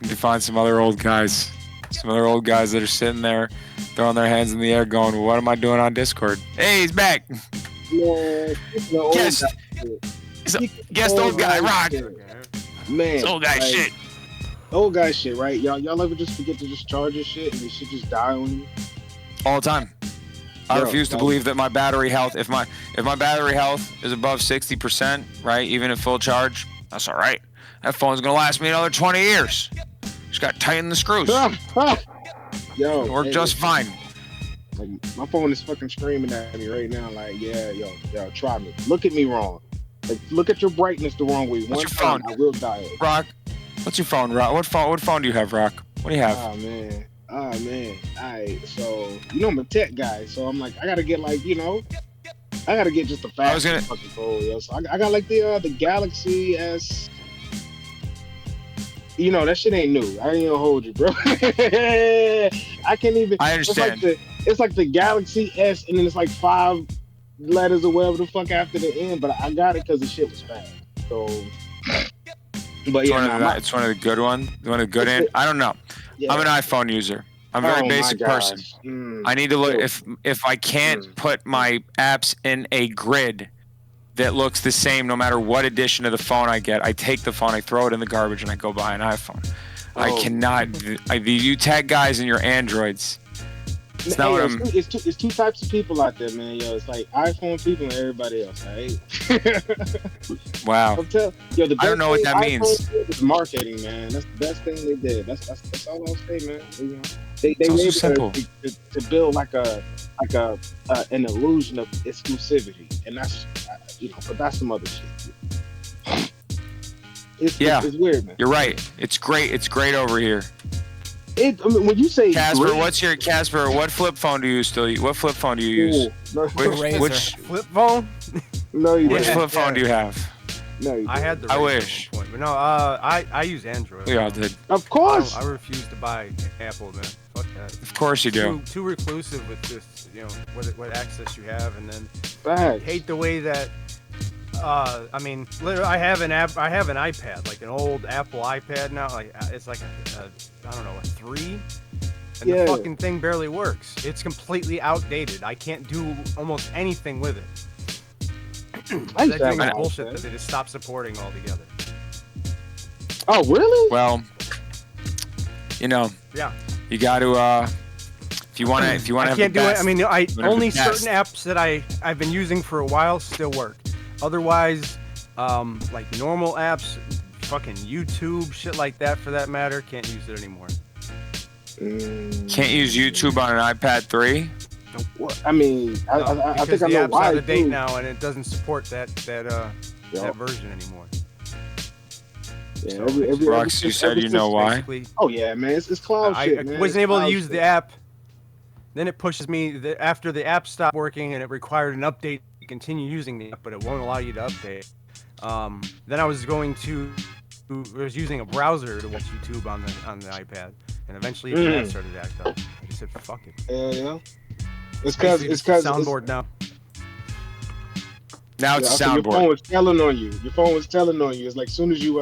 Need to find some other old guys. Some other old guys that are sitting there throwing their hands in the air going, well, what am I doing on Discord? Hey, he's back. Man, Guest. Guest old guy, Rock. Man, It's old guy like, shit. Old guy shit, right? Y'all ever just forget to just charge your shit and the shit just die on you? All the time. I Yo, refuse to like- believe that my battery health, if my battery health is above 60%, right, even at full charge, that's all right. That phone's gonna last me another 20 years. Just got to tighten the screws. Yo, It worked just fine. Like my phone is fucking screaming at me right now. Like, yeah, yo, try me. Look at me wrong. Like, look at your brightness the wrong way. What's your time, phone? I will die. Rock, what's your phone, Rock? What phone do you have, Rock? What do you have? Oh man. Alright, so you know I'm a tech guy, so I'm like, I gotta get like, I gotta get just the fastest fucking phone, yo. So I got like the Galaxy S. That shit ain't new. I ain't even hold you, bro. I can't even. I understand. It's like the Galaxy S, and then it's like 5 letters or whatever the fuck after the end. But I got it because the shit was fast. So, but yeah, it's one of the good ones. One of the good end. I don't know. Yeah. I'm an iPhone user. I'm a very basic person. I need to look if I can't put my apps in a grid that looks the same no matter what edition of the phone I get. I take the phone, I throw it in the garbage, and I go buy an iPhone. I cannot. You tech guys and your Androids. It's not what I'm. It's two types of people out there, man. Yo, it's like iPhone people and everybody else. Right? Wow. The I don't know what that means. It's marketing, man. That's the best thing they did. That's all I'll say, man. They It's also made simple. to build like an illusion of exclusivity, and that's but that's some other shit. It's weird, man. You're right. It's great. It's great over here. When you say Casper, what flip phone do you still use? What flip phone do you use? Which flip phone? No, you Which didn't. flip phone do you have? No, you I had the I Razr wish. at one point, but no, I use Android. We all did. Of course. I refuse to buy Apple, man. Fuck that. Of course you do. Too reclusive with this, what access you have, and then Facts. hate the way that. Literally, I have an iPad, like an old Apple iPad now. Like it's like I don't know, a 3, and the fucking thing barely works. It's completely outdated. I can't do almost anything with it. That thing is bullshit that they just stopped supporting altogether. Oh, really? Well, Yeah. you got to if you want to I have can't the do best, it. I mean, only the best. certain apps that I've been using for a while still work. Otherwise, like normal apps, fucking YouTube, shit like that for that matter, can't use it anymore. Can't use YouTube on an iPad 3. Well, I mean, I Because think I the know app's why. out of date too. now, and it doesn't support that version anymore. Yeah, So, every Rox, you said you know why. Basically, Oh yeah, man, it's cloud I shit, man. wasn't It's able to cloud use shit. the app. Then it pushes me after the app stopped working and it required an update to continue using the app, but it won't allow you to update. Then I was using a browser to watch YouTube on the iPad, and eventually the app started to act up. I just said fuck it. Yeah. It's Basically because just a soundboard now. Now it's a so your phone soundboard. was telling on you. Your phone was telling on you. It's like soon as you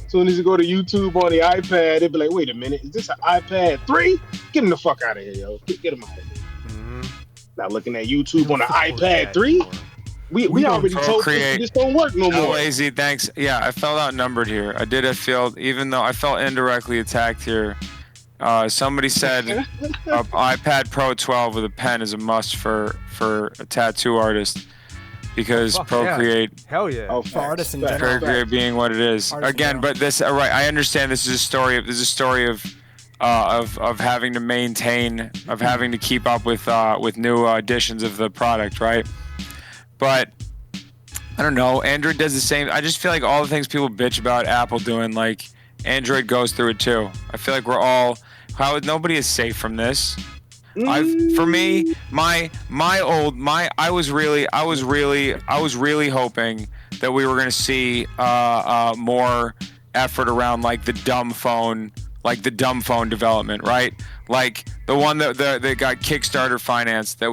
soon as you go to YouTube on the iPad, it'd be like, wait a minute, is this an iPad 3? Get him the fuck out of here, yo. Get him out of here. Mm-hmm. Not looking at YouTube on the iPad 3. We already told you this don't work no more. Lazy, thanks. Yeah, I felt outnumbered here. Even though I felt indirectly attacked here. Somebody said iPad Pro 12 with a pen is a must for a tattoo artist because Procreate. Yeah. Hell yeah. Oh, For artists in general. Procreate being what it is. Artists in Again, general. but this right. I understand this is a story of having to maintain, of having to keep up with new editions of the product, right? But I don't know. Android does the same. I just feel like all the things people bitch about Apple doing, like Android goes through it too. I feel like nobody is safe from this. I was really hoping that we were gonna see more effort around like the dumb phone development, right? Like the one that got Kickstarter financed. Still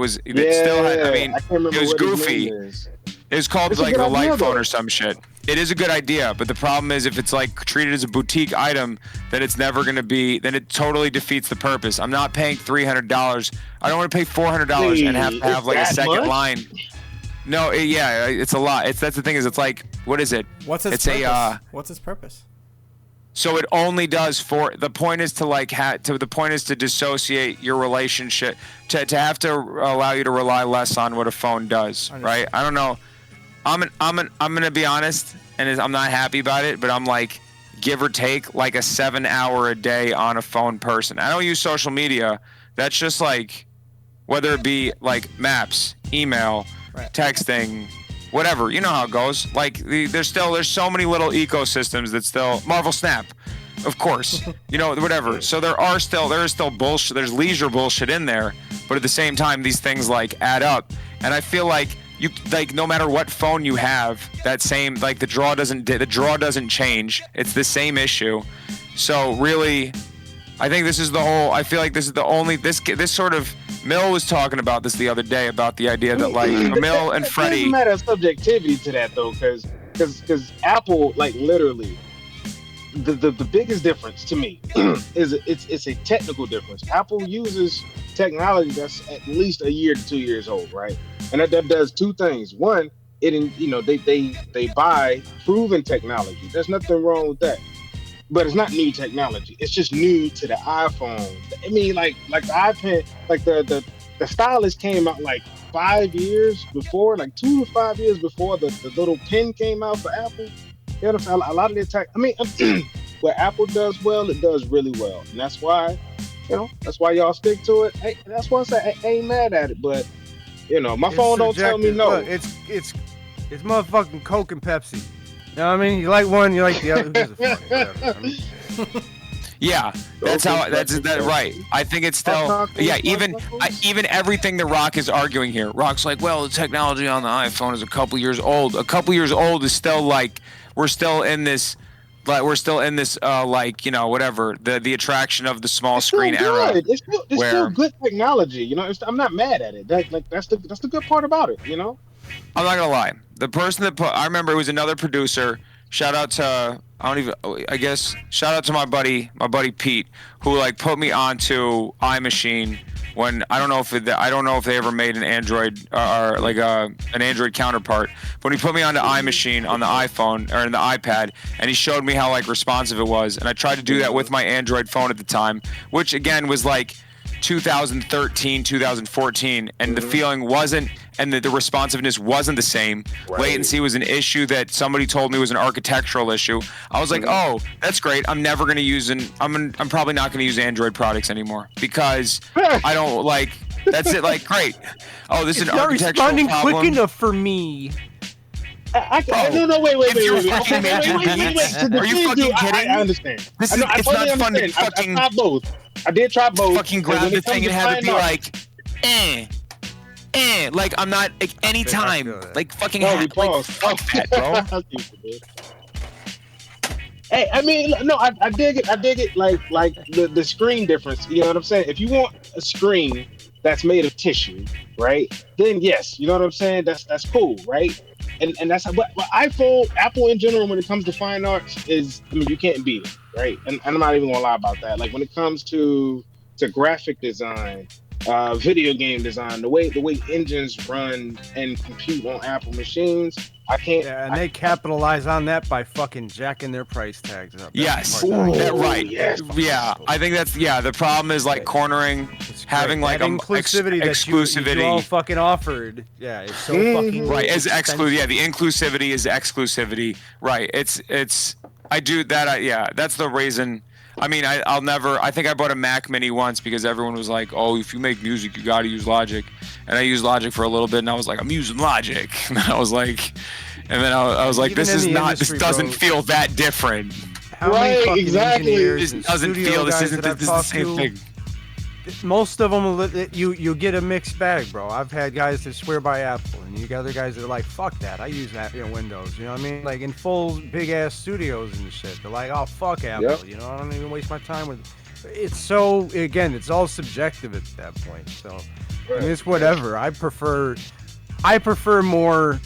had. I mean, I can't remember it was what his goofy. name is. It was called It's a like good the Light idea, phone though. or some shit. It is a good idea, but the problem is if it's like treated as a boutique item, then it's never going to be. Then it totally defeats the purpose. I'm not paying $300. I don't want to pay $400 and have to have like a second line. No, yeah, it's a lot. That's the thing is, it's like, what is it? What's its purpose? What's its purpose? So it only does for the point is to like the point is to dissociate your relationship to have to allow you to rely less on what a phone does, right? I don't know. I'm gonna be honest, and I'm not happy about it, but I'm like, give or take, like a 7-hour a day on a phone person. I don't use social media. That's just like, whether it be like maps, email, texting, whatever. You know how it goes. Like there's so many little ecosystems that still Marvel Snap, of course. You know, whatever. So there is still bullshit. There's leisure bullshit in there, but at the same time, these things like add up, and I feel like. You like no matter what phone you have, that same like the draw doesn't change. It's the same issue. So really, I think this is the whole. I feel like this is the only this sort of. Mill was talking about this the other day about the idea that like Mill and Freddie. There's a matter of subjectivity to that though, because Apple like literally. The biggest difference to me is it's a technical difference. Apple uses technology that's at least a year to 2 years old, right? And that does two things. One, they buy proven technology. There's nothing wrong with that. But it's not new technology. It's just new to the iPhone. I mean, like the iPad, like the stylus came out like 5 years before, like 2 to 5 years before the little pen came out for Apple. You know, a lot of the tech. I mean, what Apple does well, it does really well, and that's why, that's why y'all stick to it. Hey, that's why I say I ain't mad at it, but my phone don't tell me no. Look, it's motherfucking Coke and Pepsi. You know what I mean? You like one, you like the other. Who gives a fuck? Whatever. I mean, yeah, that's right. I think it's still even everything that Rock is arguing here. Rock's like, well, the technology on the iPhone is a couple years old. A couple years old is still like we're still in this like whatever the attraction of the small screen era. It's still good technology. I'm not mad at it. That's the good part about it. I'm not gonna lie. The person that I remember it was another producer. Shout out to shout out to my buddy Pete, who like put me onto iMachine when I don't know if they ever made an Android or like an Android counterpart. But when he put me onto iMachine on the iPhone or in the iPad, and he showed me how like responsive it was, and I tried to do that with my Android phone at the time, which again was like 2013, 2014, and the feeling wasn't, and the responsiveness wasn't the same. Right. Latency was an issue that somebody told me was an architectural issue. I was like, oh, that's great. I'm never going to use I'm probably not going to use Android products anymore because I don't like, that's it. Like, great. Oh, this is an architectural problem. You're responding quick enough for me. No, wait. Are you fucking kidding? I understand. It's not fun to fucking. I tried both. I did try both. Fucking grab the thing and have it be like, like I'm not like anytime, like fucking like fuck that, bro. Hey, I mean, no, I dig it. Like the screen difference. You know what I'm saying? If you want a screen that's made of tissue, right? Then yes, you know what I'm saying. That's cool, right? And that's but Apple in general, when it comes to fine arts, you can't beat it, right? And I'm not even gonna lie about that. Like when it comes to graphic design, video game design, the way engines run and compute on Apple machines, I can't. Yeah, and they capitalize on that by fucking jacking their price tags up. Yes, right. Yes. Yeah, I think that's the problem is like cornering, having like inclusivity that you all fucking offered. Yeah, it's so fucking right. As the inclusivity is exclusivity. Right. It's I do that. That's the reason. I mean, I think I bought a Mac Mini once because everyone was like, oh, if you make music, you got to use Logic. And I used Logic for a little bit, and I was like, I'm using Logic. And then I was like, this doesn't feel that different. Right, exactly. This doesn't feel, this isn't the same thing. Most of them, you get a mixed bag, bro. I've had guys that swear by Apple, and you got other guys that are like, fuck that, I use Windows, you know what I mean? Like in full big-ass studios and shit. They're like, oh, fuck Apple, I don't even waste my time with it. It's so, again, it's all subjective at that point, so I mean, it's whatever. I prefer more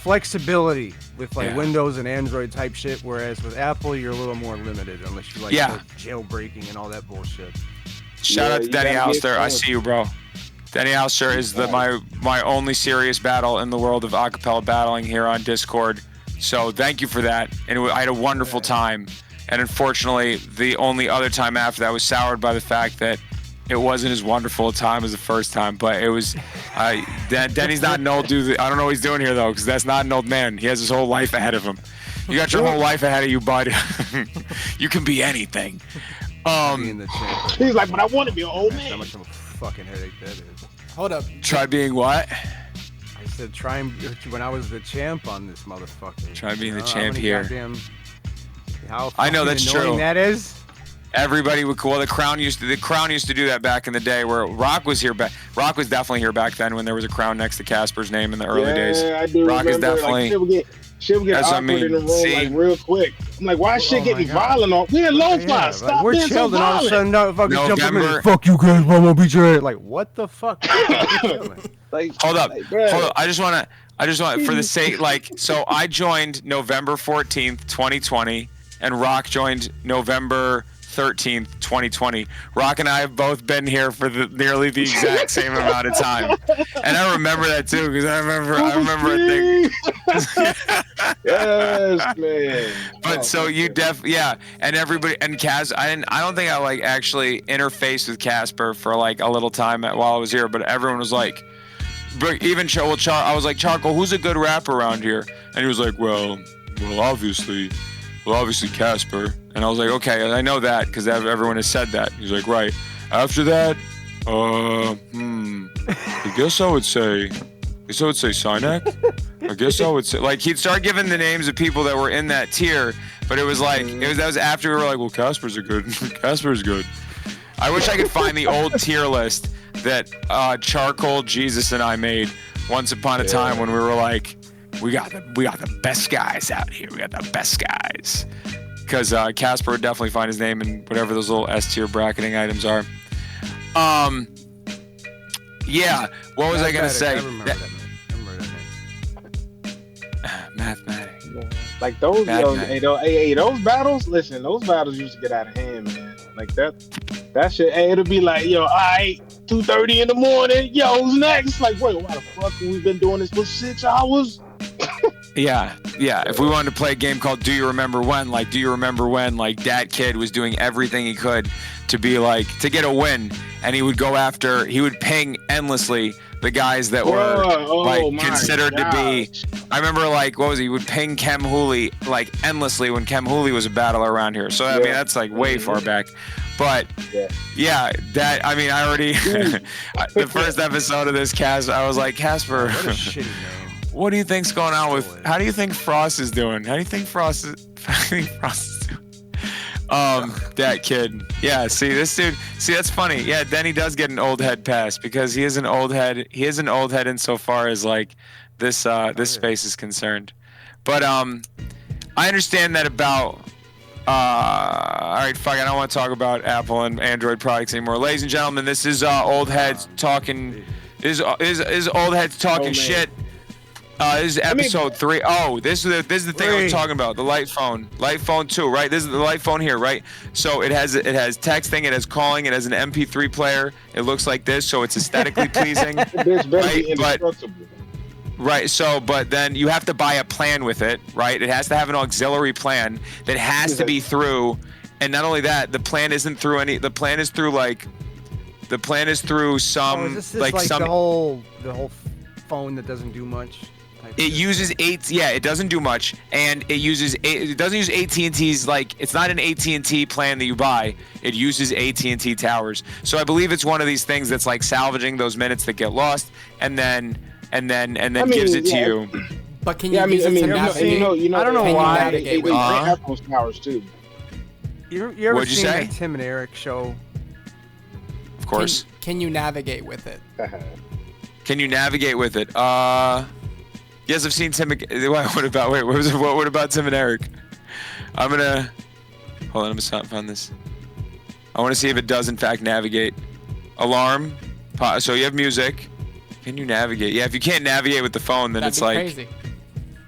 flexibility with like Windows and Android type shit, whereas with Apple you're a little more limited unless you like jailbreaking and all that bullshit. Shout out to Denny Alster. I see you, bro. Denny Alster is my only serious battle in the world of acapella battling here on Discord. So thank you for that. And I had a wonderful time. And unfortunately, the only other time after that was soured by the fact that it wasn't as wonderful a time as the first time. But it was, Denny's not an old dude. I don't know what he's doing here, though, because that's not an old man. He has his whole life ahead of him. You got your whole life ahead of you, bud. You can be anything. He's like, but I want to be an old man. How much of a fucking headache that is. Hold up. Try being what? I said try when I was the champ on this motherfucker. Try being the champ here. How I know that's true. That is. Everybody would. Well, the Crown used to do that back in the day, where Rock was here. Rock was definitely here back then when there was a crown next to Casper's name in the early days. I do Rock remember, is definitely. Shit would get awkward in the room like real quick. I'm like, why is shit getting violent on? We're in lo-fi. Stop we're being chilled so and all of a sudden, fucking jump in. Fuck you guys, I won't beat your head. Like, what the fuck? Like, hold up. I just want for the sake, like, so I joined November 14th, 2020, and Rock joined November 13th, 2020. Rock and I have both been here for nearly the exact same amount of time, and I remember that too because I remember a thing. Yes, man. But so you and everybody and Cas, I don't think I like actually interfaced with Casper for like a little time while I was here, but everyone was like, but even I was like, Charcoal, who's a good rapper around here? And he was like, well, obviously Casper. And I was like, okay, I know that because everyone has said that. He's like, right. After that, I guess I would say Sinek. I guess I would say, like, he'd start giving the names of people that were in that tier, but it was like, that was after we were like, well, Casper's good. I wish I could find the old tier list that Charcoal, Jesus, and I made once upon a time when we were like, we got the best guys out here. We got the best guys. Because Casper would definitely find his name in whatever those little S tier bracketing items are. Yeah. What was I gonna say? I remember that name. Mathematics. Like those, those battles. Listen, those battles used to get out of hand, man. Like that shit. Hey, it'll be like, yo, all right, 2:30 in the morning. Yo, who's next? Like, wait, why the fuck have we been doing this for 6 hours? Yeah. If we wanted to play a game called Do You Remember When? Like, do you remember when? Like, that kid was doing everything he could to be like, to get a win. And he would ping endlessly the guys that were considered to be. I remember, like, what was he? Would ping Kem Hooley like endlessly when Kem Hooley was a battler around here. So, I mean, that's like way far back. But I already, the first episode of this cast, I was like, Casper. What a shitty name. What do you think's going on with? How do you think Frost is doing? How do you think Frost is doing? That kid. Yeah. See, this dude. See, that's funny. Yeah, Denny does get an old head pass because he is an old head. He is an old head insofar as like this space is concerned. But I understand that about. All right, fuck. I don't want to talk about Apple and Android products anymore, ladies and gentlemen. This is old heads talking. Is old heads talking shit. This is episode 3. Oh, this is the thing I was talking about. The Light Phone 2, right? This is the Light Phone here, right? So it has texting, it has calling, it has an MP3 player. It looks like this, so it's aesthetically pleasing. Right. So, but then you have to buy a plan with it, right? It has to have an auxiliary plan that has to be through, and not only that, the plan isn't through any. The plan is through some the whole phone that doesn't do much. It uses it doesn't do much, and it doesn't use AT&T's, like, it's not an AT&T plan that you buy. It uses AT&T towers. So I believe it's one of these things that's like salvaging those minutes that get lost, and then gives it to you. But can you use it to navigate? I don't know why. They have those towers too. You ever seen that Tim and Eric show? Of course. Can you navigate with it? Can you navigate with it? Yes, I've seen Tim. What about Tim and Eric? Hold on, I'm gonna find this. I want to see if it does in fact navigate. Alarm. So you have music. Can you navigate? Yeah, if you can't navigate with the phone, then That'd it's be like crazy.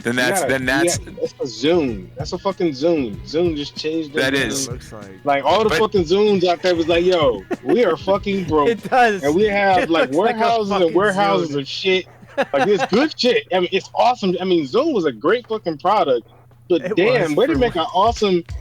then that's that's a Zoom. That's a fucking Zoom. Zoom just changed. That is. Looks like all the fucking Zooms out there was like, yo, we are fucking broke. It does. And we have like warehouses and warehouses Zoom. of shit. Like it's good shit. I mean, it's awesome. I mean, Zoom was a great fucking product. But It damn, was way to for make an awesome